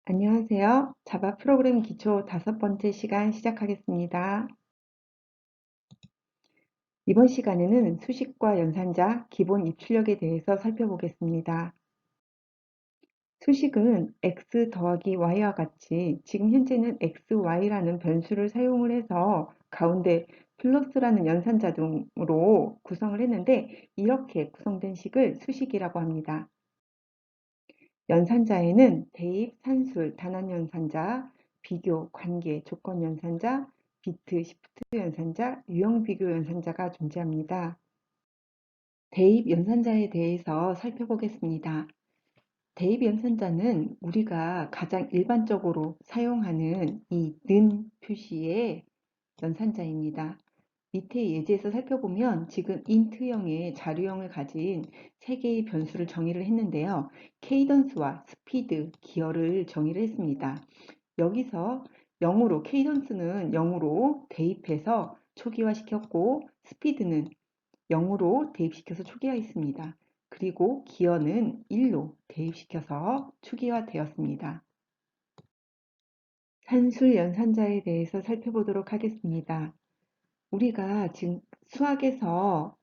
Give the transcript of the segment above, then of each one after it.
안녕하세요. 자바 프로그램 기초 5번째 시간 시작하겠습니다. 이번 시간에는 수식과 연산자, 기본 입출력에 대해서 살펴보겠습니다. 수식은 x 더하기 y와 같이 지금 현재는 x, y라는 변수를 사용을 해서 가운데 플러스라는 연산자동으로 구성을 했는데 이렇게 구성된 식을 수식이라고 합니다. 연산자에는 대입, 산술, 단원 연산자, 비교, 관계, 조건 연산자, 비트, 시프트 연산자, 유형 비교 연산자가 존재합니다. 대입 연산자에 대해서 살펴보겠습니다. 대입 연산자는 우리가 가장 일반적으로 사용하는 이 는 표시의 연산자입니다. 밑에 예제에서 살펴보면 지금 int형의 자료형을 가진 3개의 변수를 정의를 했는데요. 케이던스와 스피드, 기어를 정의를 했습니다. 여기서 0으로, 케이던스는 0으로 대입해서 초기화시켰고 스피드는 0으로 대입시켜서 초기화했습니다. 그리고 기어는 1로 대입시켜서 초기화되었습니다. 산술 연산자에 대해서 살펴보도록 하겠습니다. 우리가 지금 수학에서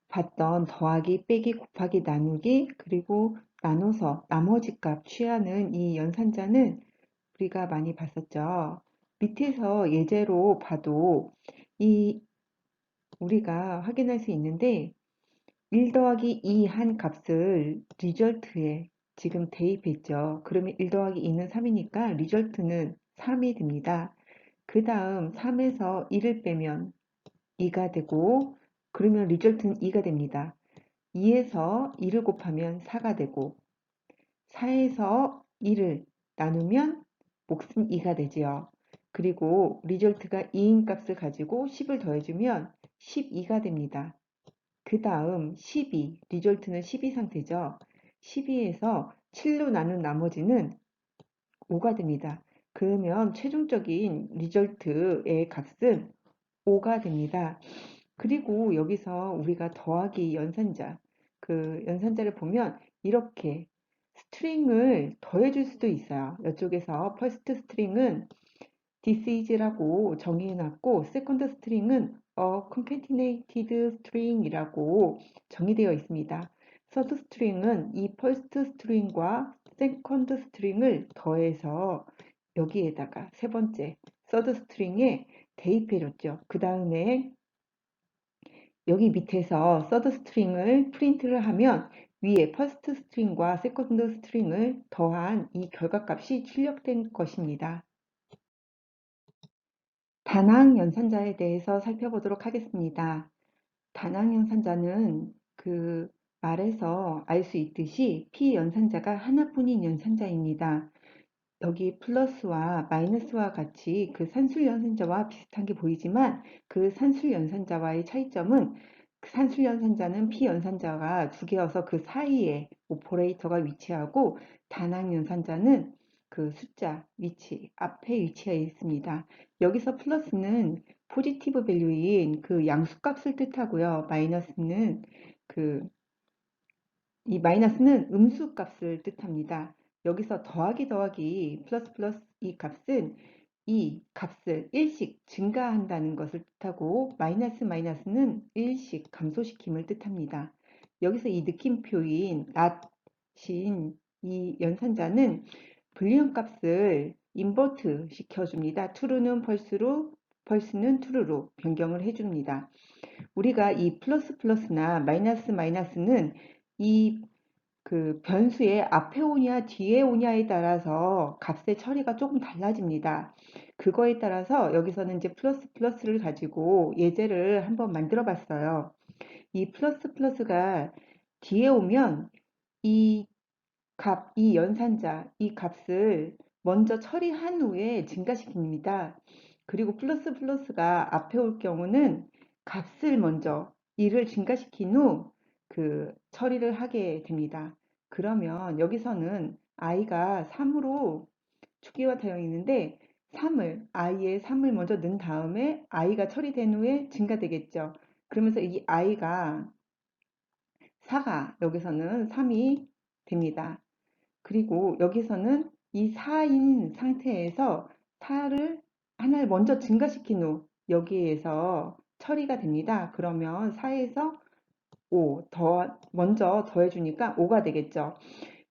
봤던 더하기, 빼기, 곱하기, 나누기, 그리고 나눠서 나머지 값 취하는 이 연산자는 우리가 많이 봤었죠. 밑에서 예제로 봐도 우리가 확인할 수 있는데 1 더하기 2 한 값을 리절트에 지금 대입했죠. 그러면 1 더하기 2는 3이니까 리절트는 3이 됩니다. 그 다음 3에서 1을 빼면 2가 되고 그러면 리절트는 2가 됩니다. 2에서 2를 곱하면 4가 되고 4에서 2를 나누면 몫은 2가 되지요. 그리고 리절트가 2인 값을 가지고 10을 더해주면 12가 됩니다. 그 다음 12, 리절트는 12 상태죠. 12에서 7로 나눈 나머지는 5가 됩니다. 그러면 최종적인 리절트의 값은 5가 됩니다. 그리고 여기서 우리가 더하기 연산자, 그 연산자를 보면 이렇게 스트링을 더해줄 수도 있어요. 이쪽에서 퍼스트 스트링은 this is라고 정의해놨고 세컨드 스트링은 concatenated string이라고 정의되어 있습니다. 서드 스트링은 이 퍼스트 스트링과 세컨드 스트링을 더해서 여기에다가 세 번째 서드 스트링에 대입해줬죠. 그 다음에 여기 밑에서 서드 스트링을 프린트를 하면 위에 퍼스트 스트링과 세컨드 스트링을 더한 이 결과값이 출력된 것입니다. 단항 연산자에 대해서 살펴보도록 하겠습니다. 단항 연산자는 그 말에서 알 수 있듯이 p 연산자가 하나뿐인 연산자입니다. 여기 플러스와 마이너스와 같이 그 산술 연산자와 비슷한 게 보이지만 그 산술 연산자와의 차이점은 그 산술 연산자는 p 연산자가 두 개여서 그 사이에 오퍼레이터가 위치하고 단항 연산자는 그 숫자 위치 앞에 위치해 있습니다. 여기서 플러스는 포지티브 밸류인 그 양수값을 뜻하고요. 마이너스는 이 마이너스는 음수값을 뜻합니다. 여기서 더하기 플러스 이 값은 이 값을 1씩 증가한다는 것을 뜻하고 마이너스는 1씩 감소시킴을 뜻합니다. 여기서 이 느낌표인 낫인 이 연산자는 불리언 값을 인버트 시켜줍니다. true는 false로, false는 true로 변경을 해줍니다. 우리가 이 플러스나 마이너스는 이 그 변수의 앞에 오냐 뒤에 오냐에 따라서 값의 처리가 조금 달라집니다. 그거에 따라서 여기서는 이제 플러스를 가지고 예제를 한번 만들어 봤어요. 이 플러스가 뒤에 오면 이 이 연산자, 이 값을 먼저 처리한 후에 증가시킵니다. 그리고 플러스가 앞에 올 경우는 값을 먼저 1을 증가시킨 후 그 처리를 하게 됩니다. 그러면 여기서는 i가 3으로 초기화 되어 있는데 i의 3을 먼저 넣은 다음에 i가 처리된 후에 증가되겠죠. 그러면서 이 i가 4가 여기서는 3이 됩니다. 그리고 여기서는 이 4인 상태에서 4를 하나를 먼저 증가시킨 후 여기에서 처리가 됩니다. 그러면 4에서 5 먼저 더해주니까 5가 되겠죠.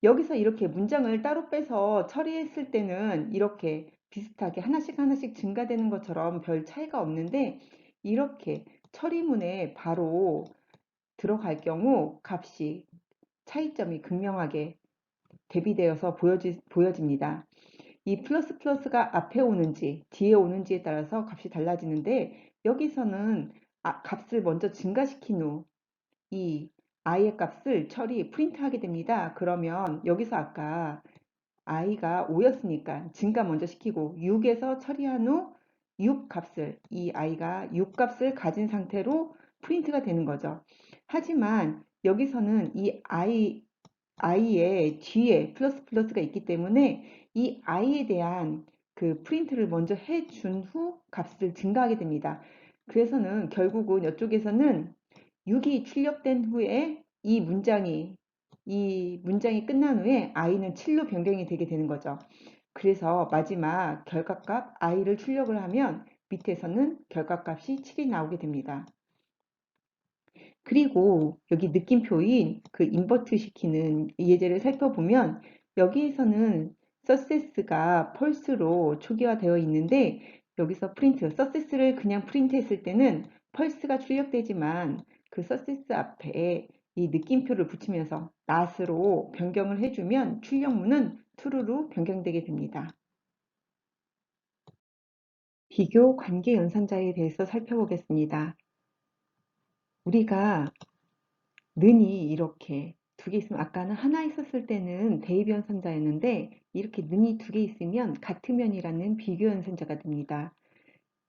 여기서 이렇게 문장을 따로 빼서 처리했을 때는 이렇게 비슷하게 하나씩 하나씩 증가되는 것처럼 별 차이가 없는데, 이렇게 처리문에 바로 들어갈 경우 값이 차이점이 극명하게 대비되어서 보여집니다. 이 플러스 플러스가 앞에 오는지 뒤에 오는지에 따라서 값이 달라지는데, 여기서는 값을 먼저 증가시킨 후 이 i의 값을 프린트하게 됩니다. 그러면 여기서 아까 i가 5였으니까 증가 먼저 시키고 6에서 처리한 후 6 값을, 이 i가 6 값을 가진 상태로 프린트가 되는 거죠. 하지만 여기서는 이 i의 뒤에 플러스 플러스가 있기 때문에 이 i에 대한 그 프린트를 먼저 해준 후 값을 증가하게 됩니다. 그래서는 결국은 이쪽에서는 6이 출력된 후에 이 문장이 끝난 후에 i는 7로 변경이 되게 되는 거죠. 그래서 마지막 결과값 i를 출력을 하면 밑에서는 결과값이 7이 나오게 됩니다. 그리고 여기 느낌표인 그 인버트 시키는 예제를 살펴보면 여기에서는 success가 false로 초기화되어 있는데, 여기서 success를 그냥 프린트했을 때는 false가 출력되지만 그 success 앞에 이 느낌표를 붙이면서 not으로 변경을 해주면 출력문은 true로 변경되게 됩니다. 비교 관계 연산자에 대해서 살펴보겠습니다. 우리가 는이 이렇게 두 개 있으면, 아까는 하나 있었을 때는 대입 연산자였는데 이렇게 는이 두 개 있으면 같으면이라는 비교 연산자가 됩니다.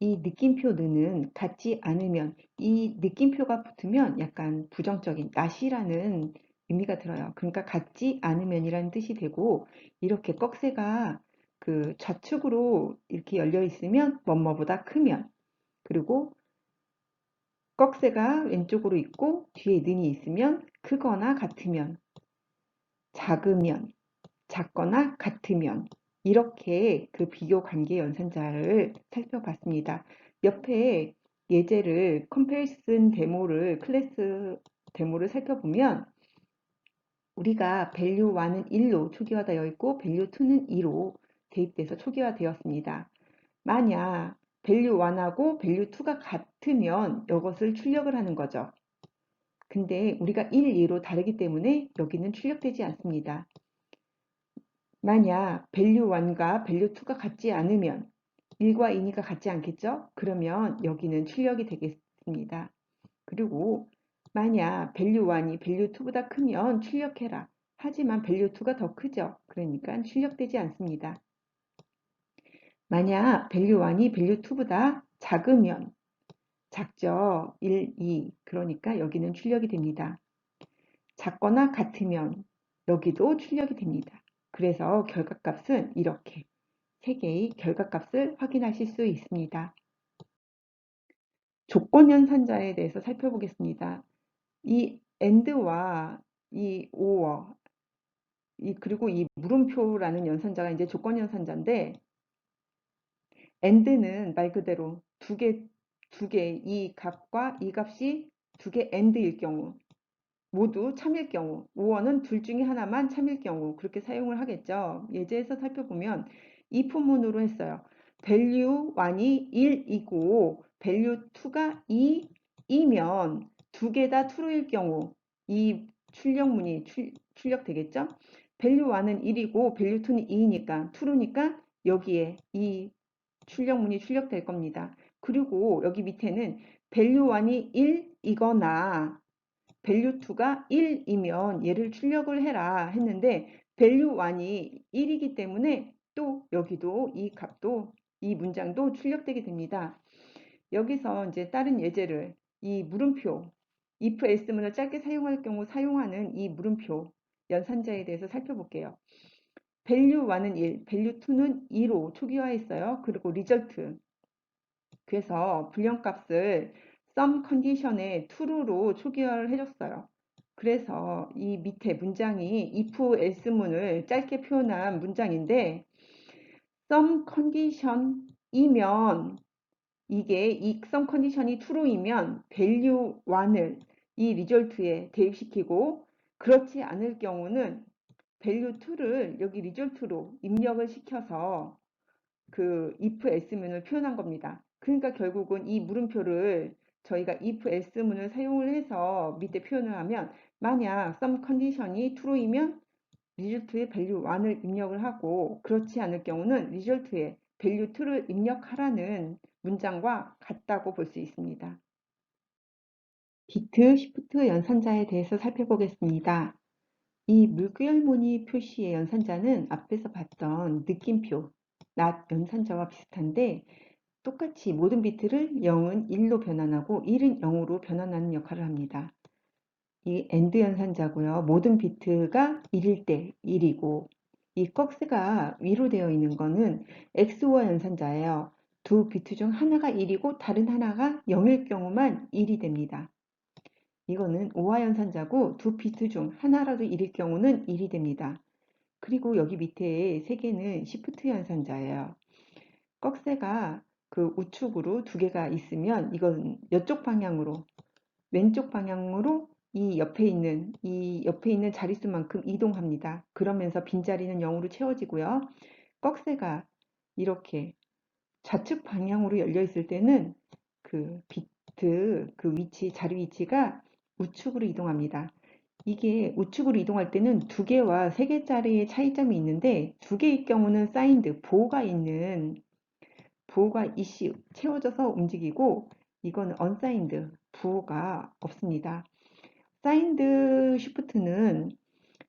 이 느낌표 는은 같지 않으면, 이 느낌표가 붙으면 약간 부정적인 not이라는 의미가 들어요. 그러니까 같지 않으면이라는 뜻이 되고, 이렇게 꺽쇠가 그 좌측으로 이렇게 열려 있으면 뭐뭐보다 크면, 그리고 꺽쇠가 왼쪽으로 있고 뒤에 는이 있으면 크거나 같으면, 작으면, 작거나 같으면, 이렇게 그 비교 관계 연산자를 살펴봤습니다. 옆에 예제를 컴패리슨 데모를 클래스 데모를 살펴보면 우리가 value 1은 1로 초기화되어 있고 value 2는 2로 대입돼서 초기화되었습니다. 만약 value 1하고 value 2가 같으면 이것을 출력을 하는 거죠. 근데 우리가 1, 2로 다르기 때문에 여기는 출력되지 않습니다. 만약 value 1과 value 2가 같지 않으면 1과 2니까 같지 않겠죠? 그러면 여기는 출력이 되겠습니다. 그리고 만약 value 1이 value 2보다 크면 출력해라. 하지만 value 2가 더 크죠? 그러니까 출력되지 않습니다. 만약 value 1이 value 2보다 작으면, 작죠? 1, 2. 그러니까 여기는 출력이 됩니다. 작거나 같으면 여기도 출력이 됩니다. 그래서 결과값은 이렇게 세 개의 결과값을 확인하실 수 있습니다. 조건연산자에 대해서 살펴보겠습니다. 이 and와 이 or, 그리고 이 물음표라는 연산자가 이제 조건연산자인데, and는 말 그대로 이 값과 이 값이 두 개 and일 경우, 모두 참일 경우, or는 둘 중에 하나만 참일 경우 그렇게 사용을 하겠죠. 예제에서 살펴보면 if문으로 했어요. value 1이 1이고 value 2가 2이면 두 개 다 true일 경우 이 출력문이 출력되겠죠. value 1은 1이고 value 2는 2이니까 true니까 여기에 이 출력문이 출력될 겁니다. 그리고 여기 밑에는 value 1이 1이거나 value 2가 1이면 얘를 출력을 해라 했는데 value 1이 1이기 때문에 또 여기도 이 값도, 이 문장도 출력되게 됩니다. 여기서 이제 다른 예제를, 이 물음표 if else문을 짧게 사용할 경우 사용하는 이 물음표 연산자에 대해서 살펴볼게요. value 1은 1, value 2는 2로 초기화했어요. 그리고 result, 그래서 불량값을 some condition에 true로 초기화를 해줬어요. 그래서 이 밑에 문장이 if else문을 짧게 표현한 문장인데 some condition이면 이게 이 some condition이 true이면 value 1을 이 result에 대입시키고 그렇지 않을 경우는 value 2를 여기 result로 입력을 시켜서 그 if else문을 표현한 겁니다. 그러니까 결국은 이 물음표를 저희가 if else문을 사용을 해서 밑에 표현을 하면 만약 some condition이 true이면 result에 value 1을 입력을 하고 그렇지 않을 경우는 result에 value 2를 입력하라는 문장과 같다고 볼 수 있습니다. 비트 시프트 연산자에 대해서 살펴보겠습니다. 이 물결무늬 표시의 연산자는 앞에서 봤던 느낌표, not 연산자와 비슷한데 똑같이 모든 비트를 0은 1로 변환하고 1은 0으로 변환하는 역할을 합니다. 이 AND 연산자고요. 모든 비트가 1일 때 1이고 이 꺽쇠가 위로 되어 있는 거는 XOR 연산자예요. 두 비트 중 하나가 1이고 다른 하나가 0일 경우만 1이 됩니다. 이거는 OR 연산자고 두 비트 중 하나라도 1일 경우는 1이 됩니다. 그리고 여기 밑에 세 개는 시프트 연산자예요. 꺽쇠가 그 우측으로 두 개가 있으면 이건 이쪽 방향으로 왼쪽 방향으로 이 옆에 있는 자릿수만큼 이동합니다. 그러면서 빈자리는 0으로 채워지고요. 꺽쇠가 이렇게 좌측 방향으로 열려 있을 때는 그 비트 그 위치 자리 위치가 우측으로 이동합니다. 이게 우측으로 이동할 때는 두 개와 세 개짜리의 차이점이 있는데 두 개의 경우는 사인드 부호가 이시 채워져서 움직이고 이건 언사인드 부호가 없습니다. 사인드 쉬프트는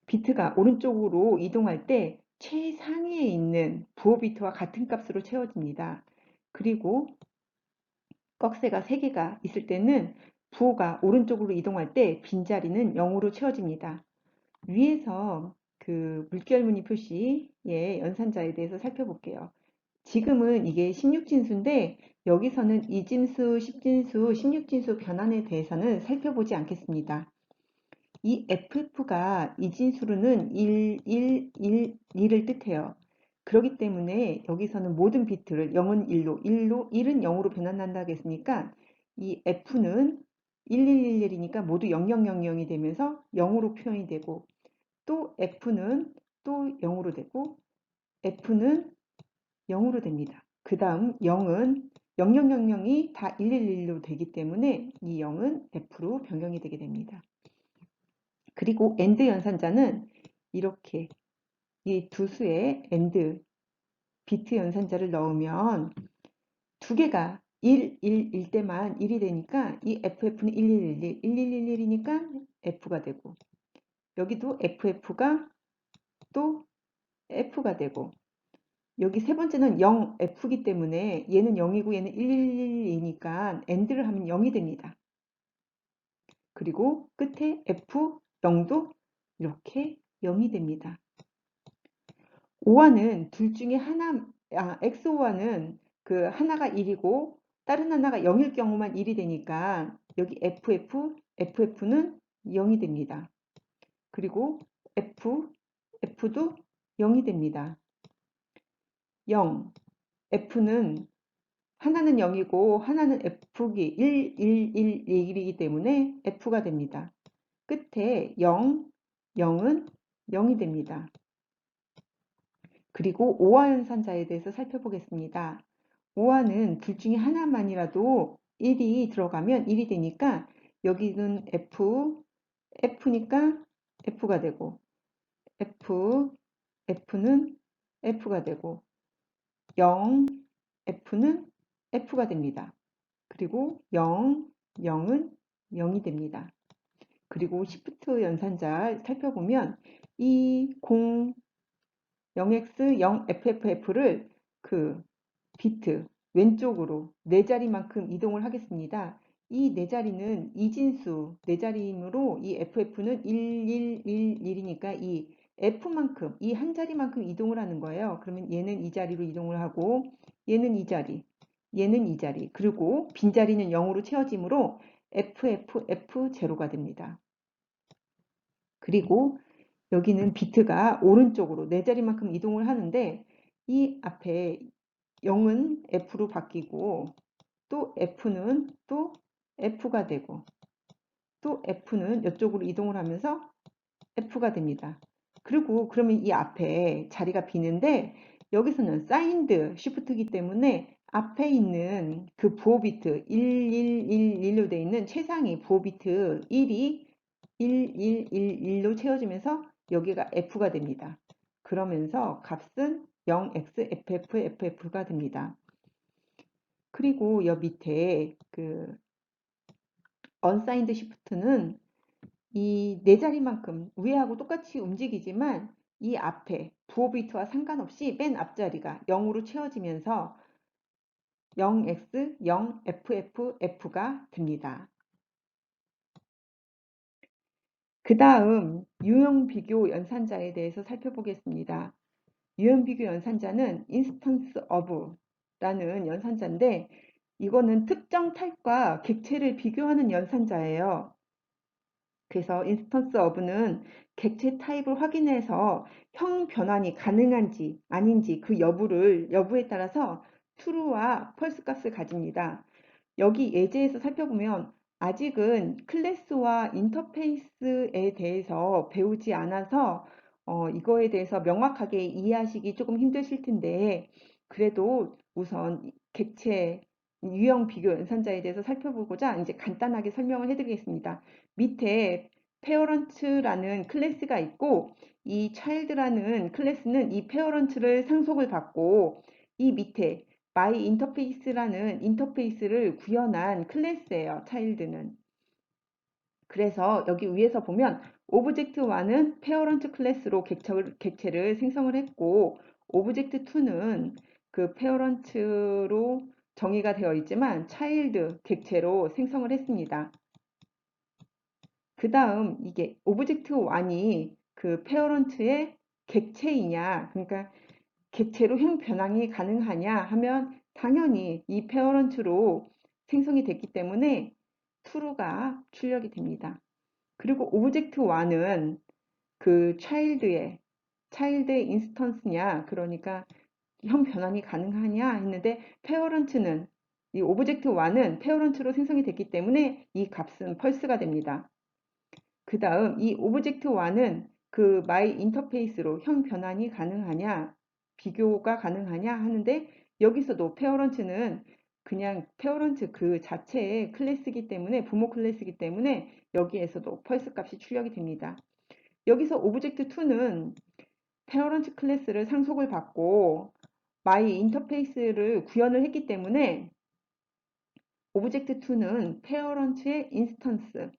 비트가 오른쪽으로 이동할 때 최상위에 있는 부호 비트와 같은 값으로 채워집니다. 그리고 꺽쇠가 3개가 있을 때는 부호가 오른쪽으로 이동할 때 빈자리는 0으로 채워집니다. 위에서 그 물결무늬 표시의 연산자에 대해서 살펴볼게요. 지금은 이게 16진수인데 여기서는 이진수, 10진수, 16진수 변환에 대해서는 살펴보지 않겠습니다. 이 FF가 이진수로는 1, 1, 1, 2를 뜻해요. 그렇기 때문에 여기서는 모든 비트를 0은 1로, 1은 0으로 변환한다고 했으니까 이 F는 1111이니까 모두 0000이 되면서 0으로 표현이 되고 또 F는 또 0으로 되고 F는 0으로 됩니다. 그 다음 0은 0000이 다 111로 되기 때문에 이 0은 F로 변경이 되게 됩니다. 그리고 AND 연산자는 이렇게 이 두 수의 AND 비트 연산자를 넣으면 두 개가 1, 1, 1 때만 1이 되니까 이 FF는 1111, 1111이니까 F가 되고 여기도 FF가 또 F가 되고 여기 세 번째는 0F이기 때문에 얘는 0이고 얘는 111이니까 AND를 하면 0이 됩니다. 그리고 끝에 F 0도 이렇게 0이 됩니다. OR는 둘 중에 하나, XOR는 그 하나가 1이고 다른 하나가 0일 경우만 1이 되니까 여기 FF는 0이 됩니다. 그리고 F도 0이 됩니다. 0, F는 하나는 0이고 하나는 F기 1, 1, 1, 1이기 때문에 F가 됩니다. 끝에 0, 0은 0이 됩니다. 그리고 OR 연산자에 대해서 살펴보겠습니다. OR는 둘 중에 하나만이라도 1이 들어가면 1이 되니까 여기는 F니까 F가 되고 F는 F가 되고 0, F는 F가 됩니다. 그리고 0, 0은 0이 됩니다. 그리고 시프트 연산자 살펴보면 이 0x 0FFF를 그 비트 왼쪽으로 4자리만큼 이동을 하겠습니다. 이 4자리는 이진수 4자리이므로 이 FF는 1111이니까 이 F만큼 이 한 자리만큼 이동을 하는 거예요. 그러면 얘는 이 자리로 이동을 하고 얘는 이 자리 얘는 이 자리 그리고 빈자리는 0으로 채워지므로 FFF0가 됩니다. 그리고 여기는 비트가 오른쪽으로 네 자리만큼 이동을 하는데 이 앞에 0은 F로 바뀌고 또 F는 또 F가 되고 또 F는 이쪽으로 이동을 하면서 F가 됩니다. 그리고 그러면 이 앞에 자리가 비는데 여기서는 사인드 쉬프트이기 때문에 앞에 있는 그 부호 비트 1111로 되어 있는 최상위 부호 비트 1이 1111로 채워지면서 여기가 F가 됩니다. 그러면서 값은 0x ff ff가 됩니다. 그리고 여 밑에 그 unsigned shift는 이 네 자리만큼 위하고 똑같이 움직이지만 이 앞에 부호 비트와 상관없이 맨 앞자리가 0으로 채워지면서 0x 0ff f가 됩니다. 그 다음 유형 비교 연산자에 대해서 살펴보겠습니다. 유형 비교 연산자는 instance of라는 연산자인데 이거는 특정 타입과 객체를 비교하는 연산자예요. 그래서 인스턴스 of는 객체 타입을 확인해서 형 변환이 가능한지 아닌지 그 여부에 따라서 true와 false 값을 가집니다. 여기 예제에서 살펴보면 아직은 클래스와 인터페이스에 대해서 배우지 않아서 이거에 대해서 명확하게 이해하시기 조금 힘드실 텐데 그래도 우선 객체 유형 비교 연산자에 대해서 살펴보고자 이제 간단하게 설명을 해드리겠습니다. 밑에 페어런츠라는 클래스가 있고 이 child라는 클래스는 이 페어런츠를 상속을 받고 이 밑에 my interface라는 인터페이스를 구현한 클래스예요. child는. 그래서 여기 위에서 보면 object1은 parent 클래스로 객체를 생성을 했고 object2는 그 parent로 정의가 되어 있지만 child 객체로 생성을 했습니다. 그 다음 이게 object1이 그 parent의 객체이냐 그러니까 객체로 형 변환이 가능하냐 하면 당연히 이 parent로 생성이 됐기 때문에 true가 출력이 됩니다. 그리고 object1은 그 child의 인스턴스냐 그러니까 형 변환이 가능하냐 했는데 parent는 이 object1은 parent로 생성이 됐기 때문에 이 값은 false가 됩니다. 그 다음 이 object1은 그 my 인터페이스로 형 변환이 가능하냐 비교가 가능하냐 하는데 여기서도 parent는 그냥 parent 그 자체의 클래스이기 때문에 부모 클래스이기 때문에 여기에서도 false 값이 출력이 됩니다. 여기서 object2는 parent 클래스를 상속을 받고 my 인터페이스를 구현을 했기 때문에 object2는 parent의 인스턴스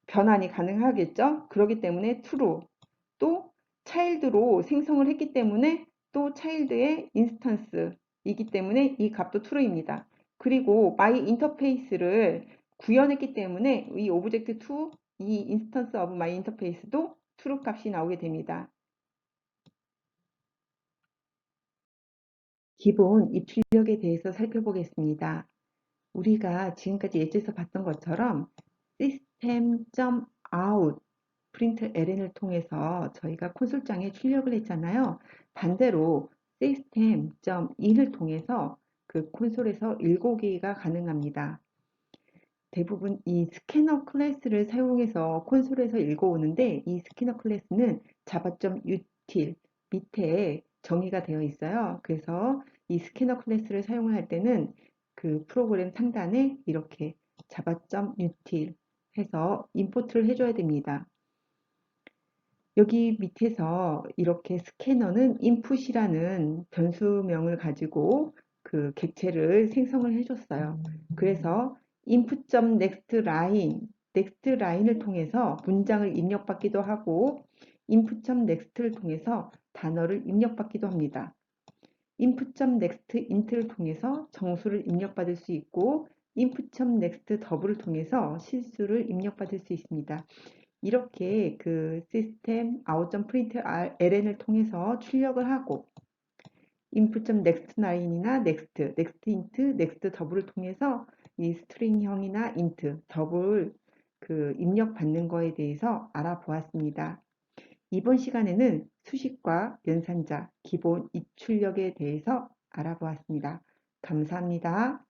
변환이 가능하겠죠. 그렇기 때문에 true 또 child로 생성을 했기 때문에 또 child의 인스턴스이기 때문에 이 값도 true입니다. 그리고 my 인터페이스를 구현했기 때문에 이 object2 이 instance of my interface도 true 값이 나오게 됩니다. 기본 입출력에 대해서 살펴보겠습니다. 우리가 지금까지 예제에서 봤던 것처럼 system.out println을 통해서 저희가 콘솔장에 출력을 했잖아요. 반대로 system.in을 통해서 그 콘솔에서 읽어오기가 가능합니다. 대부분 이 스캐너 클래스를 사용해서 콘솔에서 읽어오는데 이 스캐너 클래스는 java.util 밑에 정의가 되어 있어요. 그래서 이 스캐너 클래스를 사용을 할 때는 그 프로그램 상단에 이렇게 java.util 해서 임포트를 해줘야 됩니다. 여기 밑에서 이렇게 스캐너는 input이라는 변수명을 가지고 그 객체를 생성을 해줬어요. 그래서 input.nextLine, nextLine을 통해서 문장을 입력받기도 하고 input.next를 통해서 단어를 입력받기도 합니다. input.nextInt를 통해서 정수를 입력받을 수 있고 input.nextDouble을 통해서 실수를 입력받을 수 있습니다. 이렇게 그 시스템 out.println을 통해서 출력을 하고 input.nextLine이나 nextint, nextDouble을 통해서 이 스트링형이나 int, 더블 그 입력받는 거에 대해서 알아보았습니다. 이번 시간에는 수식과 연산자, 기본 입출력에 대해서 알아보았습니다. 감사합니다.